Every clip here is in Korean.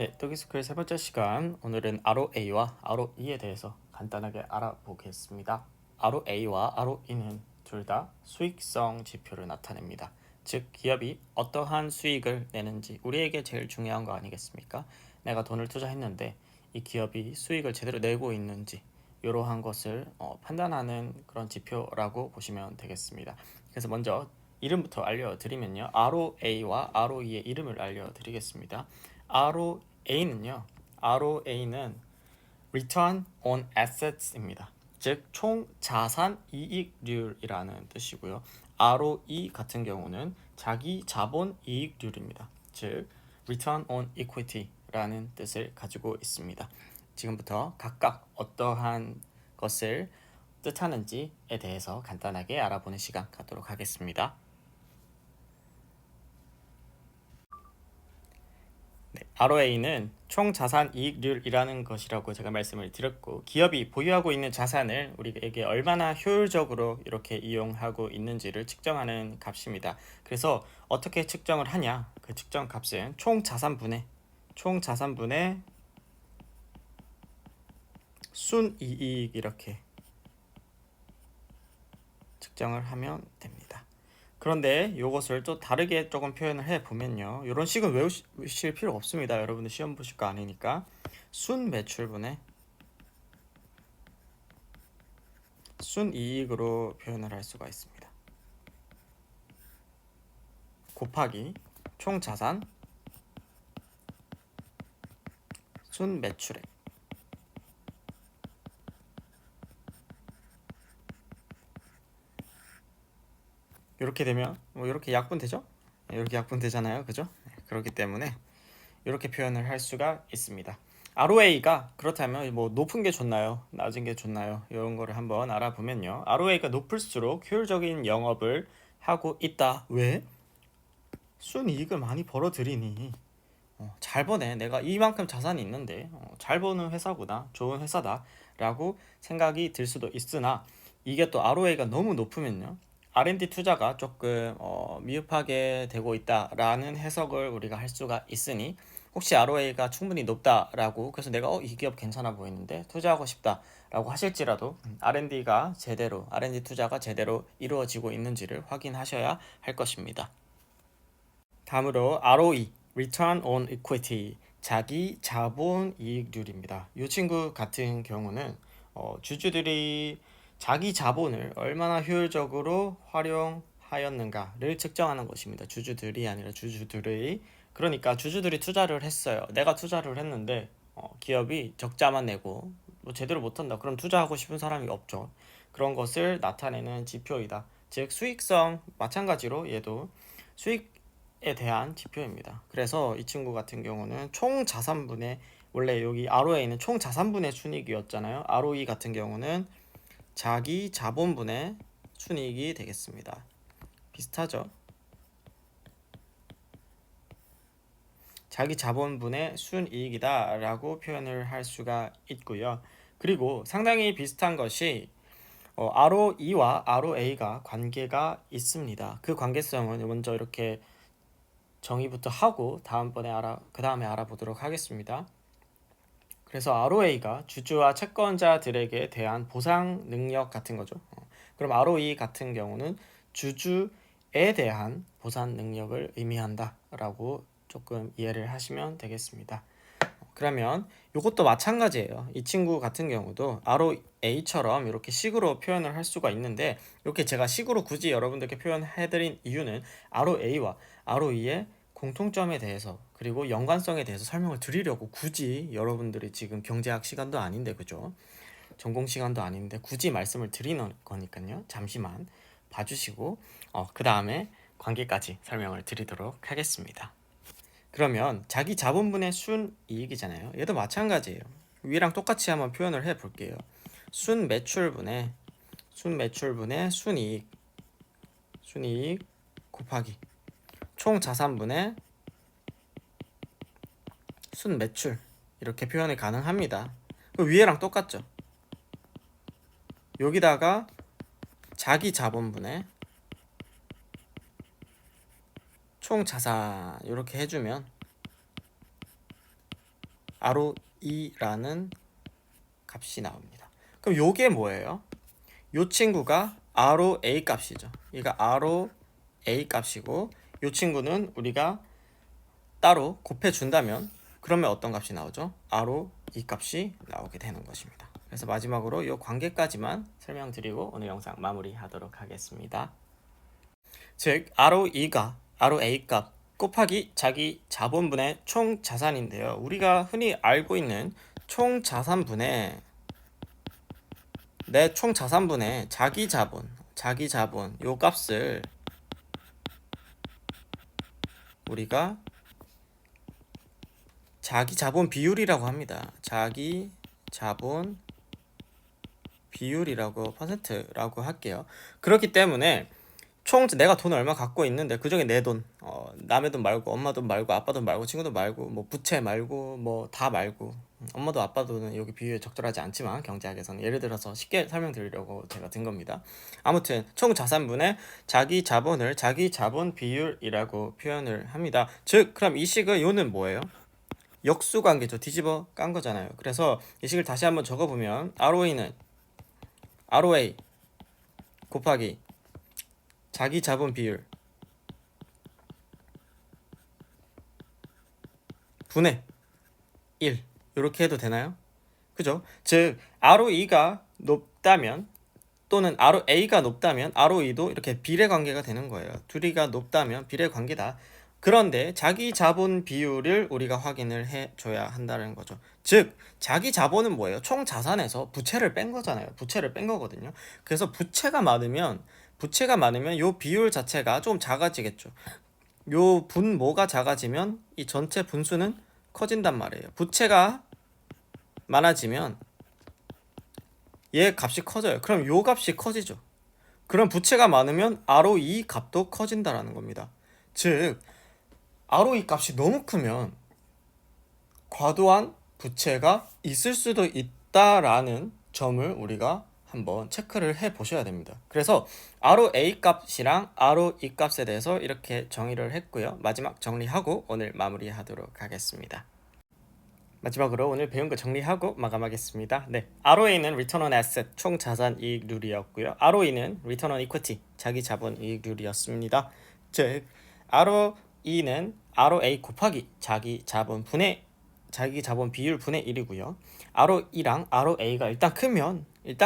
네, 토기스크의 세 번째 시간. 오늘은 ROA와 ROE에 대해서 간단하게 알아보겠습니다. ROA와 ROE는 둘 다 수익성 지표를 나타냅니다. 즉, 기업이 어떠한 수익을 내는지 우리에게 제일 중요한 거 아니겠습니까? 내가 돈을 투자했는데 이 기업이 수익을 제대로 내고 있는지 이러한 것을 판단하는 그런 지표라고 보시면 되겠습니다. 그래서 먼저 이름부터 알려드리면요. ROA와 ROE의 이름을 알려드리겠습니다. ROA는요. ROA는 Return on Assets입니다. 즉, 총 자산 이익률이라는 뜻이고요. ROE 같은 경우는 자기 자본 이익률입니다. 즉, Return on Equity라는 뜻을 가지고 있습니다. 지금부터 각각 어떠한 것을 뜻하는지에 대해서 간단하게 알아보는 시간 갖도록 하겠습니다. 네, ROA는 총 자산 이익률이라는 것이라고 제가 말씀을 드렸고, 기업이 보유하고 있는 자산을 우리에게 얼마나 효율적으로 이렇게 이용하고 있는지를 측정하는 값입니다. 그래서 어떻게 측정을 하냐? 그 측정 값은 총 자산분의 순이익 이렇게 측정을 하면 됩니다. 그런데 이것을 또 다르게 조금 표현을 해보면요. 이런 식은 외우실 필요 없습니다. 여러분들 시험 보실 거 아니니까. 순매출분의 순이익으로 표현을 할 수가 있습니다. 곱하기 총자산 순매출액. 이렇게 되면 이렇게 약분되죠? 이렇게 약분되잖아요. 그죠? 그렇기 때문에 이렇게 표현을 할 수가 있습니다. ROA가 그렇다면 높은 게 좋나요? 낮은 게 좋나요? 이런 거를 한번 알아보면요. ROA가 높을수록 효율적인 영업을 하고 있다. 왜? 순이익을 많이 벌어들이니 잘 버네. 내가 이만큼 자산이 있는데 잘 버는 회사구나. 좋은 회사다. 라고 생각이 들 수도 있으나 이게 또 ROA가 너무 높으면요. R&D 투자가 조금 미흡하게 되고 있다라는 해석을 우리가 할 수가 있으니 혹시 ROA가 충분히 높다라고 그래서 내가 이 기업 괜찮아 보이는데 투자하고 싶다라고 하실지라도 R&D 투자가 제대로 이루어지고 있는지를 확인하셔야 할 것입니다. 다음으로 ROE, Return on Equity, 자기 자본 이익률입니다. 이 친구 같은 경우는 주주들이 자기 자본을 얼마나 효율적으로 활용하였는가를 측정하는 것입니다. 주주들이 아니라 주주들의. 그러니까 주주들이 투자를 했어요. 내가 투자를 했는데 기업이 적자만 내고 제대로 못한다. 그럼 투자하고 싶은 사람이 없죠. 그런 것을 나타내는 지표이다. 즉 수익성 마찬가지로 얘도 수익에 대한 지표입니다. 그래서 이 친구 같은 경우는 총 자산분의 원래 여기 ROA는 총 자산분의 순이익이었잖아요. ROE 같은 경우는 자기 자본분의 순이익이 되겠습니다. 비슷하죠? 자기 자본분의 순이익이다 라고 표현을 할 수가 있고요. 그리고 상당히 비슷한 것이 ROE와 ROA가 관계가 있습니다. 그 관계성은 먼저 이렇게 정의부터 하고 그 다음에 알아보도록 하겠습니다. 그래서 ROA가 주주와 채권자들에게 대한 보상 능력 같은 거죠. 그럼 ROE 같은 경우는 주주에 대한 보상 능력을 의미한다라고 조금 이해를 하시면 되겠습니다. 그러면 이것도 마찬가지예요. 이 친구 같은 경우도 ROA처럼 이렇게 식으로 표현을 할 수가 있는데 이렇게 제가 식으로 굳이 여러분들께 표현해드린 이유는 ROA와 ROE의 공통점에 대해서 그리고 연관성에 대해서 설명을 드리려고 굳이 여러분들이 지금 경제학 시간도 아닌데 그죠? 전공 시간도 아닌데 굳이 말씀을 드리는 거니까요. 잠시만 봐주시고 그 다음에 관계까지 설명을 드리도록 하겠습니다. 그러면 자기 자본분의 순이익이잖아요. 얘도 마찬가지예요. 위랑 똑같이 한번 표현을 해볼게요. 순매출분의 순이익 곱하기 총자산분의 순매출 이렇게 표현이 가능합니다. 그 위에랑 똑같죠. 여기다가 자기 자본분의 총자산 이렇게 해주면 ROE라는 값이 나옵니다. 그럼 요게 뭐예요? 요 친구가 ROA 값이죠. 얘가 ROA 값이고 요 친구는 우리가 따로 곱해준다면 그러면 어떤 값이 나오죠? ROE 값이 나오게 되는 것입니다. 그래서 마지막으로 이 관계까지만 설명드리고 오늘 영상 마무리하도록 하겠습니다. 즉 ROE가 ROA 값 곱하기 자기 자본분의 총 자산인데요. 우리가 흔히 알고 있는 총 자산분의 내 총 자산분의 자기 자본 요 값을 우리가 자기 자본 비율이라고 합니다. 자기 자본 비율이라고 퍼센트라고 할게요. 그렇기 때문에 총 내가 돈 얼마 갖고 있는데 그중에 내 돈, 남의 돈 말고 엄마 돈 말고 아빠 돈 말고 친구 돈 말고 뭐 부채 말고 뭐 다 말고 엄마도 아빠 돈은 여기 비율이 적절하지 않지만 경제학에서는 예를 들어서 쉽게 설명드리려고 제가 든 겁니다. 아무튼 총 자산분의 자기 자본을 자기 자본 비율이라고 표현을 합니다. 즉 그럼 이 식의 요는 뭐예요? 역수관계죠. 뒤집어 깐 거잖아요. 그래서 이 식을 다시 한번 적어보면 ROE는 ROA 곱하기 자기 자본 비율 분의 1 이렇게 해도 되나요? 그죠? 즉 ROE가 높다면 또는 ROA가 높다면 ROE도 이렇게 비례관계가 되는 거예요. 둘이가 높다면 비례관계다. 그런데 자기 자본 비율을 우리가 확인을 해줘야 한다는 거죠. 즉 자기 자본은 뭐예요? 총 자산에서 부채를 뺀 거잖아요. 부채를 뺀 거거든요. 그래서 부채가 많으면 요 비율 자체가 좀 작아지겠죠. 요 분모가 작아지면 이 전체 분수는 커진단 말이에요. 부채가 많아지면 얘 값이 커져요. 그럼 요 값이 커지죠. 그럼 부채가 많으면 ROE 값도 커진다라는 겁니다. 즉 ROE 값이 너무 크면 과도한 부채가 있을 수도 있다라는 점을 우리가 한번 체크를 해 보셔야 됩니다. 그래서 ROA 값이랑 ROE 값에 대해서 이렇게 정의를 했고요. 마지막 정리하고 오늘 마무리하도록 하겠습니다. 마지막으로 오늘 배운 거 정리하고 마감하겠습니다. 네, ROA는 Return on Asset 총 자산 이익률이었고요. ROE는 Return on Equity 자기 자본 이익률이었습니다. 즉 ROE는 ROA 곱하기 자기 자본 비율 분의 1이고요. ROE랑 ROA가 일단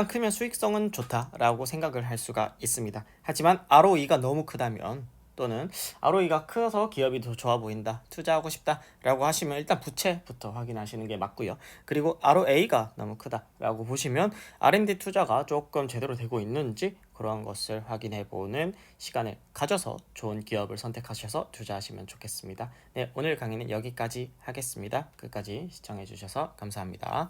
크면 수익성은 좋다라고 생각을 할 수가 있습니다. 하지만 ROE가 너무 크다면 또는 ROE가 커서 기업이 더 좋아 보인다, 투자하고 싶다라고 하시면 일단 부채부터 확인하시는 게 맞고요. 그리고 ROA가 너무 크다라고 보시면 R&D 투자가 조금 제대로 되고 있는지 그러한 것을 확인해 보는 시간을 가져서 좋은 기업을 선택하셔서 투자하시면 좋겠습니다. 네, 오늘 강의는 여기까지 하겠습니다. 끝까지 시청해 주셔서 감사합니다.